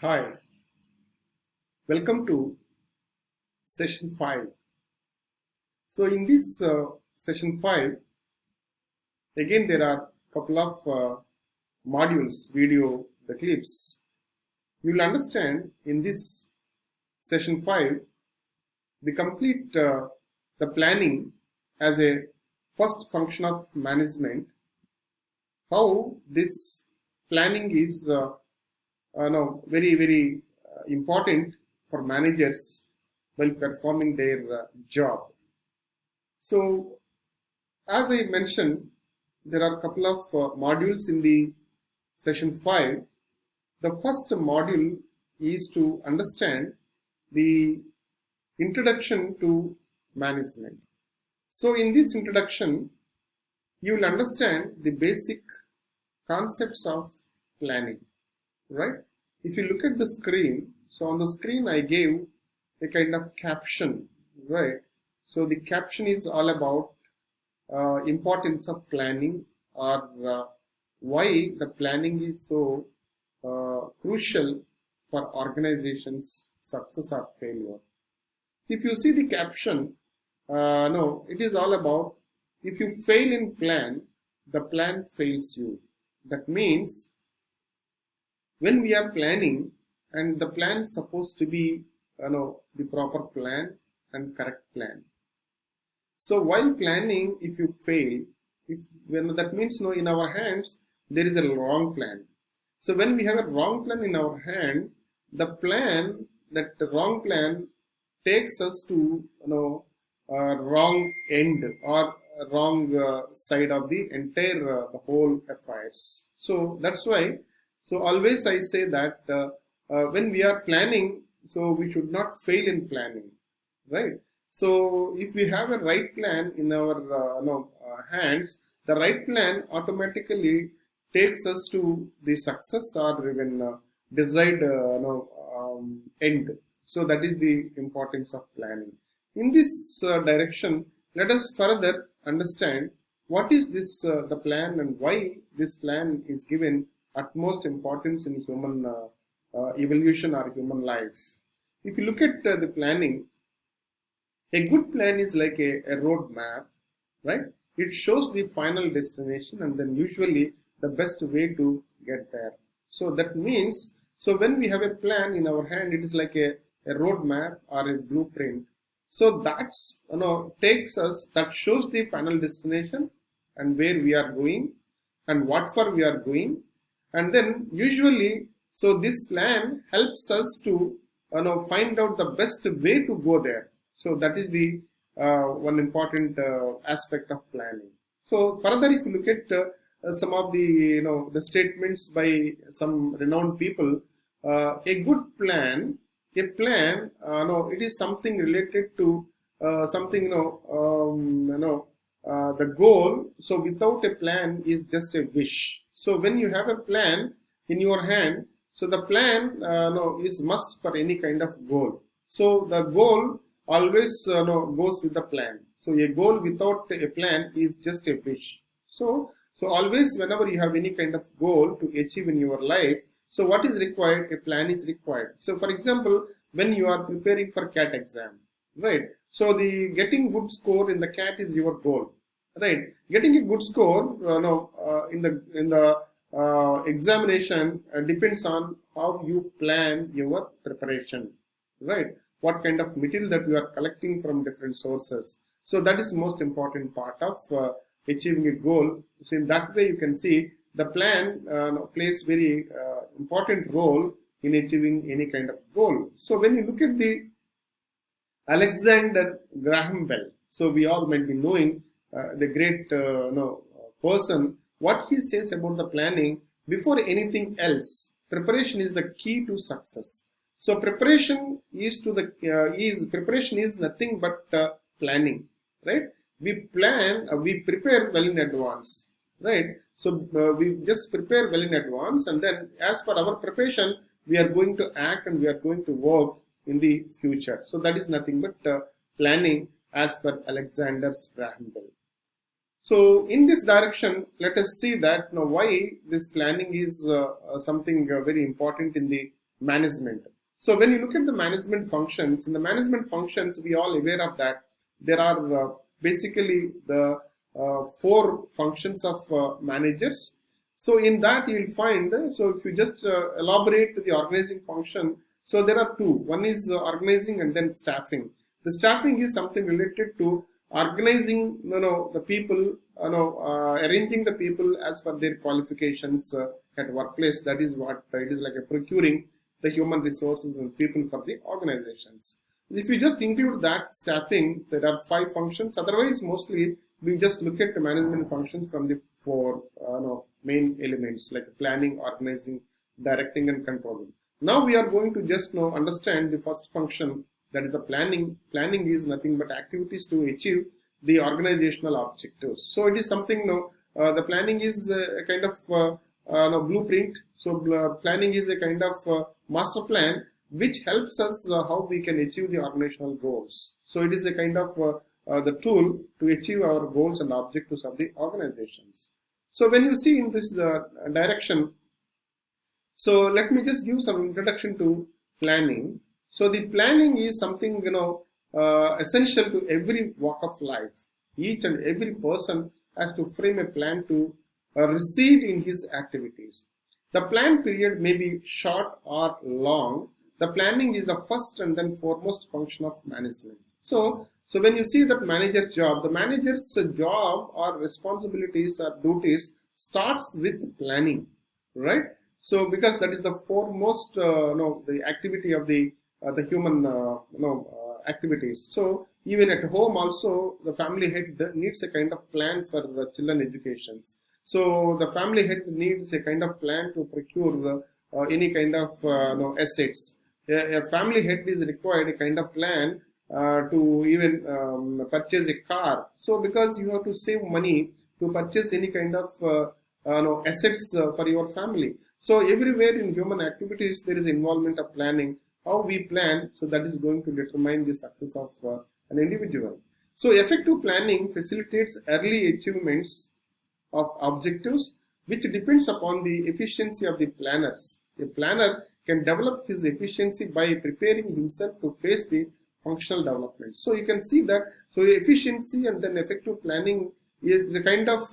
Hi, welcome to session 5. So in this session 5, again there are a couple of modules, video, the clips. You will understand in this session 5 the complete the planning as a first function of management, how this planning is very important for managers while performing their job. So as I mentioned, there are a couple of modules in the session 5. The first module is to understand the introduction to management. So in this introduction, you will understand the basic concepts of planning, right? If you look at the screen, so on the screen I gave a kind of caption, right? So the caption is all about importance of planning, or why the planning is so crucial for organizations' success or failure. So if you see the caption, no, it is all about if you fail in plan, the plan fails you. That means when we are planning, and the plan is supposed to be the proper plan and correct plan. So while planning, if you fail, when that means in our hands there is a wrong plan. So when we have a wrong plan in our hand, the wrong plan takes us to wrong end or wrong side of the entire the whole affairs. So that's why. So always I say that when we are planning, so we should not fail in planning, right? So if we have a right plan in our hands, the right plan automatically takes us to the success or even desired end. So that is the importance of planning. In this direction, let us further understand what is this the plan and why this plan is given utmost importance in human evolution or human life. If you look at the planning, a good plan is like a road map, right? It shows the final destination and then usually the best way to get there. So that means, so when we have a plan in our hand, it is like a road map or a blueprint. So that's takes us, that shows the final destination and where we are going and what for we are going. And then usually, so this plan helps us to find out the best way to go there. So that is the one important aspect of planning. So further, if you look at some of the the statements by some renowned people, a good plan, it is something related to something the goal. So without a plan is just a wish. So when you have a plan in your hand, so the plan is must for any kind of goal. So the goal always goes with the plan. So a goal without a plan is just a wish. So always whenever you have any kind of goal to achieve in your life, so what is required? A plan is required. So for example, when you are preparing for CAT exam, right? So the getting good score in the CAT is your goal. Right, getting a good score in the examination depends on how you plan your preparation, right? What kind of material that you are collecting from different sources. So that is most important part of achieving a goal. So in that way, you can see the plan plays very important role in achieving any kind of goal. So when you look at the Alexander Graham Bell, so we all might be knowing the great person, what he says about the planning: before anything else, preparation is the key to success. So preparation is preparation is nothing but planning, right? We plan, we prepare well in advance, right? So we just prepare well in advance, and then as per our preparation, we are going to act and we are going to work in the future. So that is nothing but planning as per Alexander Graham Bell. So in this direction, let us see that why this planning is something very important in the management. So when you look at the management functions, in the management functions, we all aware of that there are basically the four functions of managers. So in that you will find, so if you just elaborate the organizing function, so there are two. One is organizing and then staffing. The staffing is something related to organizing, the people, arranging the people as per their qualifications at workplace. That is what it is, like a procuring the human resources and people for the organizations. If you just include that staffing, there are five functions. Otherwise, mostly we just look at the management functions from the four main elements like planning, organizing, directing, and controlling. Now we are going to just understand the first function, that is the planning. Planning is nothing but activities to achieve the organizational objectives. So it is something, the planning is a kind of blueprint. So planning is a kind of master plan which helps us how we can achieve the organizational goals. So it is a kind of the tool to achieve our goals and objectives of the organizations. So when you see in this direction, so let me just give some introduction to planning. So the planning is something essential to every walk of life. Each and every person has to frame a plan to recede in his activities. The plan period may be short or long. The planning is the first and then foremost function of management. So when you see that manager's job, the manager's job or responsibilities or duties starts with planning, right? So because that is the foremost, the activity of the human, activities. So even at home also, the family head needs a kind of plan for the children educations. So the family head needs a kind of plan to procure any kind of assets. A family head is required a kind of plan to even purchase a car. So because you have to save money to purchase any kind of assets for your family. So everywhere in human activities there is involvement of planning. How we plan, so that is going to determine the success of an individual. So effective planning facilitates early achievements of objectives, which depends upon the efficiency of the planners. A planner can develop his efficiency by preparing himself to face the functional development. So you can see that, so efficiency and then effective planning is a kind of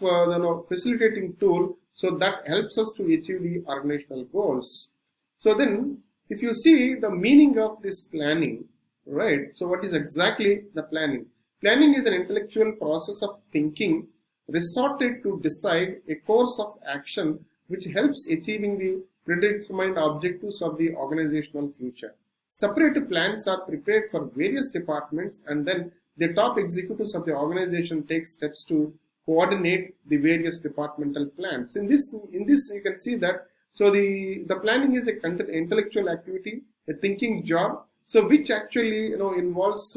facilitating tool, so that helps us to achieve the organizational goals. So then if you see the meaning of this planning, right? So what is exactly the planning? Planning is an intellectual process of thinking resorted to decide a course of action which helps achieving the predetermined objectives of the organizational future. Separate plans are prepared for various departments, and then the top executives of the organization take steps to coordinate the various departmental plans. In this you can see that, so the planning is a intellectual activity, a thinking job, so which actually involves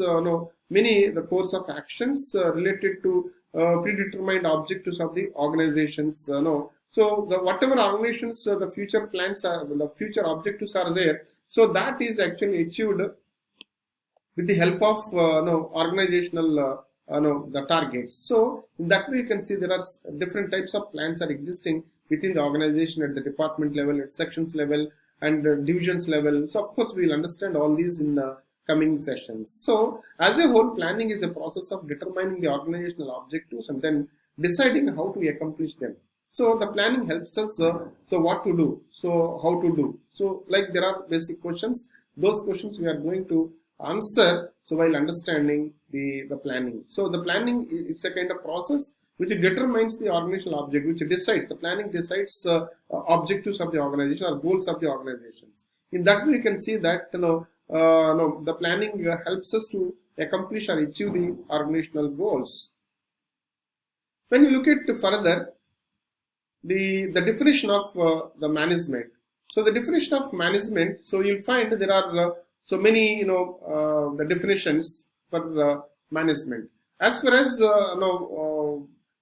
many the course of actions related to predetermined objectives of the organizations. So whatever organizations the future plans are, the future objectives are there, so that is actually achieved with the help of organizational the targets. So in that way you can see there are different types of plans are existing within the organization at the department level, at sections level, and divisions level. So of course we will understand all these in the coming sessions. So as a whole, planning is a process of determining the organizational objectives and then deciding how to accomplish them. So the planning helps us, so what to do, so how to do. So like there are basic questions, those questions we are going to answer, so while understanding the planning. So the planning, it's a kind of process which determines the organizational object, which decides, the planning decides objectives of the organization or goals of the organizations. In that way you can see that the planning helps us to accomplish or achieve the organizational goals. When you look at further the definition of the management. So the definition of management, so you'll find there are so many the definitions for management. As far as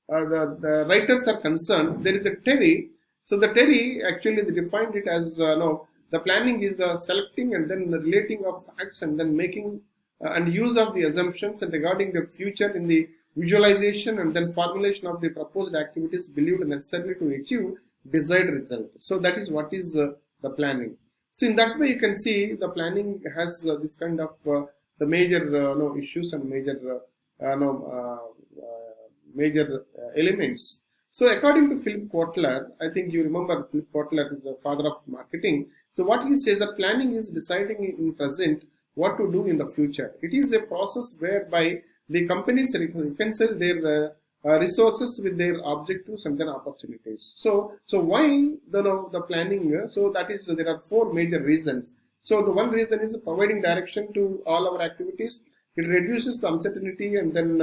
the writers are concerned, there is a Terry. So the Terry actually they defined it as the planning is the selecting and then the relating of facts and then making and use of the assumptions and regarding the future in the visualization and then formulation of the proposed activities believed necessary to achieve desired result. So that is what is the planning. So in that way, you can see the planning has this kind of the major issues and major major elements. So according to Philip Kotler, I think you remember Philip Kotler is the father of marketing. So what he says that planning is deciding in present what to do in the future. It is a process whereby the companies reconcile their resources with their objectives and then opportunities. So why the planning? So that is, there are four major reasons. So the one reason is providing direction to all our activities. It reduces the uncertainty and then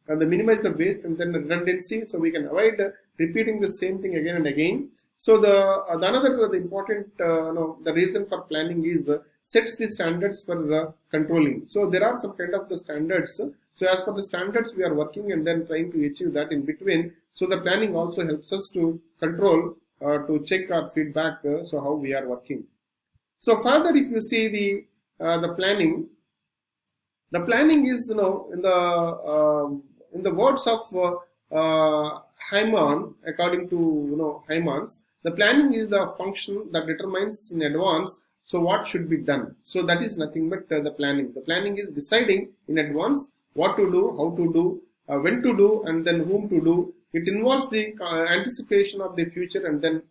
they minimize the waste and then redundancy, so we can avoid repeating the same thing again and again. So the important the reason for planning is sets the standards for controlling. So there are some kind of the standards. So as per the standards we are working and then trying to achieve that in between. So the planning also helps us to control to check our feedback. So how we are working. So further, if you see the planning. The planning is, in the words of Hyman, according to Hyman's, the planning is the function that determines in advance so what should be done. So that is nothing but the planning. The planning is deciding in advance what to do, how to do, when to do, and then whom to do. It involves the anticipation of the future, and then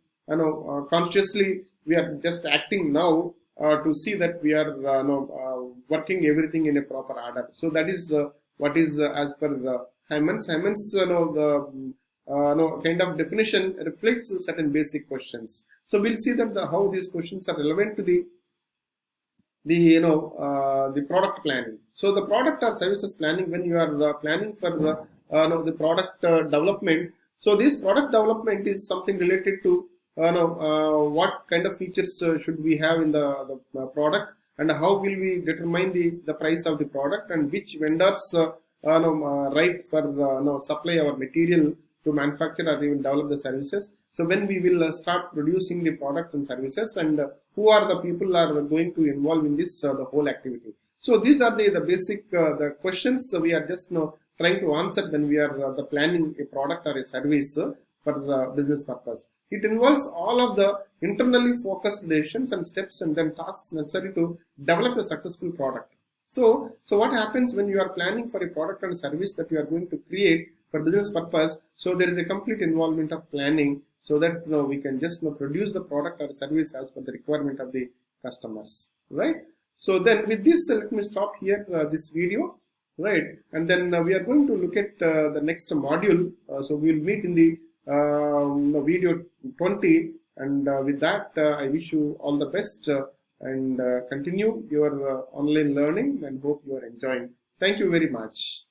consciously we are just acting now to see that we are working everything in a proper order. So that is what is as per Hyman's the kind of definition reflects certain basic questions. So we'll see that how these questions are relevant to the product planning. So the product or services planning, when you are planning for the product development. So this product development is something related to what kind of features should we have in the product, and how will we determine the price of the product, and which vendors right for supply our material to manufacture or even develop the services. So when we will start producing the products and services, and who are the people are going to involve in this the whole activity. So these are the basic the questions we are just trying to answer when we are the planning a product or a service for business purpose. It involves all of the internally focused decisions and steps and then tasks necessary to develop a successful product. So what happens when you are planning for a product and service that you are going to create for business purpose? So there is a complete involvement of planning, so that we can just produce the product or service as per the requirement of the customers, right? So then with this, let me stop here this video, right? And then we are going to look at the next module. So we will meet in the video 20, and with that I wish you all the best and continue your online learning, and hope you are enjoying. Thank you very much.